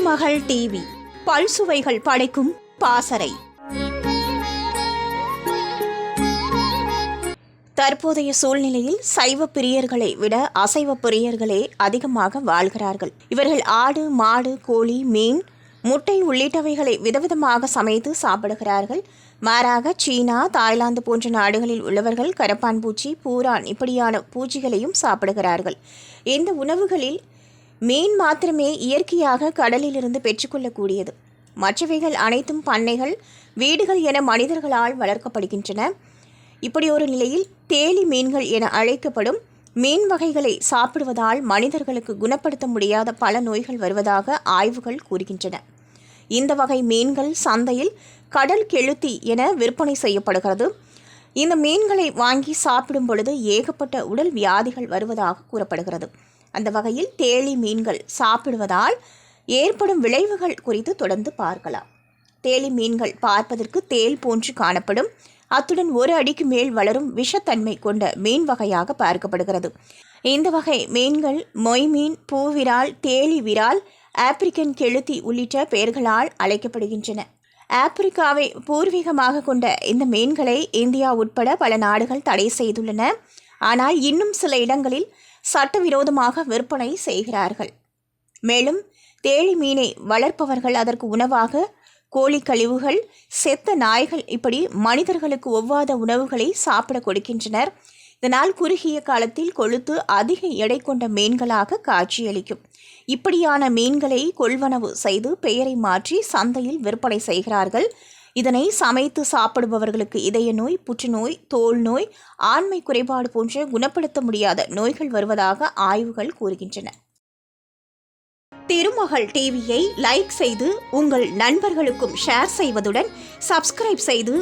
திருமகள் TV பல்சுவைகள் படைக்கும் பாசறை. தற்போதைய சூழ்நிலையில் சைவ பிரியர்களை விட அசைவ பிரியர்களே அதிகமாக வாழ்கிறார்கள். இவர்கள் ஆடு, மாடு, கோழி, மீன், முட்டை உள்ளிட்டவைகளை விதவிதமாக சமைத்து சாப்பிடுகிறார்கள். மாறாக சீனா, தாய்லாந்து போன்ற நாடுகளில் உள்ளவர்கள் கரப்பான் பூச்சி, பூரான் இப்படியான பூச்சிகளையும் சாப்பிடுகிறார்கள். இந்த உணவுகளில் மீன் மாத்திரமே இயற்கையாக கடலிலிருந்து பெற்றுக்கொள்ளக்கூடியது. மற்றவைகள் அனைத்தும் பண்ணைகள், வீடுகள் என மனிதர்களால் வளர்க்கப்படுகின்றன. இப்படி ஒரு நிலையில் தேலி மீன்கள் என அழைக்கப்படும் மீன் வகைகளை சாப்பிடுவதால் மனிதர்களுக்கு குணப்படுத்த முடியாத பல நோய்கள் வருவதாக ஆய்வுகள் கூறுகின்றன. இந்த வகை மீன்கள் சந்தையில் கடல் கெளுத்தி என விற்பனை செய்யப்படுகிறது. இந்த மீன்களை வாங்கி சாப்பிடும் பொழுது ஏகப்பட்ட உடல் வியாதிகள் வருவதாக கூறப்படுகிறது. அந்த வகையில் தேலி மீன்கள் சாப்பிடுவதால் ஏற்படும் விளைவுகள் குறித்து தொடர்ந்து பார்க்கலாம். தேலி மீன்கள் பார்ப்பதற்கு தேல் போன்று காணப்படும். அத்துடன் ஒரு அடிக்கு மேல் வளரும் விஷத்தன்மை கொண்ட மீன் வகையாக பார்க்கப்படுகிறது. இந்த வகை மீன்கள் மொய் மீன், பூவிரால், தேலி விரால், ஆப்பிரிக்கன் கெளுத்தி உள்ளிட்ட பெயர்களால் அழைக்கப்படுகின்றன. ஆப்பிரிக்காவை பூர்வீகமாக கொண்ட இந்த மீன்களை இந்தியா உட்பட பல நாடுகள் தடை செய்துள்ளன. ஆனால் இன்னும் சில இடங்களில் சட்டவிரோதமாக விற்பனை செய்கிறார்கள். மேலும் தேலி மீனை வளர்ப்பவர்கள் அதற்கு உணவாக கோழி கழிவுகள், செத்த நாய்கள் இப்படி மனிதர்களுக்கு ஒவ்வாத உணவுகளை சாப்பிட கொடுக்கின்றனர். இதனால் குறுகிய காலத்தில் கொழுத்து அதிக எடை கொண்ட மீன்களாக காட்சியளிக்கும். இப்படியான மீன்களை கொள்வனவு செய்து பெயரை மாற்றி சந்தையில் விற்பனை செய்கிறார்கள். இதனை சமைத்து சாப்பிடுபவர்களுக்கு இதய நோய், புற்றுநோய், தோல் நோய், ஆண்மை குறைபாடு போன்ற குணப்படுத்த முடியாத நோய்கள் வருவதாக ஆய்வுகள் கூறுகின்றன. திருமகள் டிவியை லைக் செய்து உங்கள் நண்பர்களுக்கும் ஷேர் செய்வதுடன் சப்ஸ்கிரைப் செய்து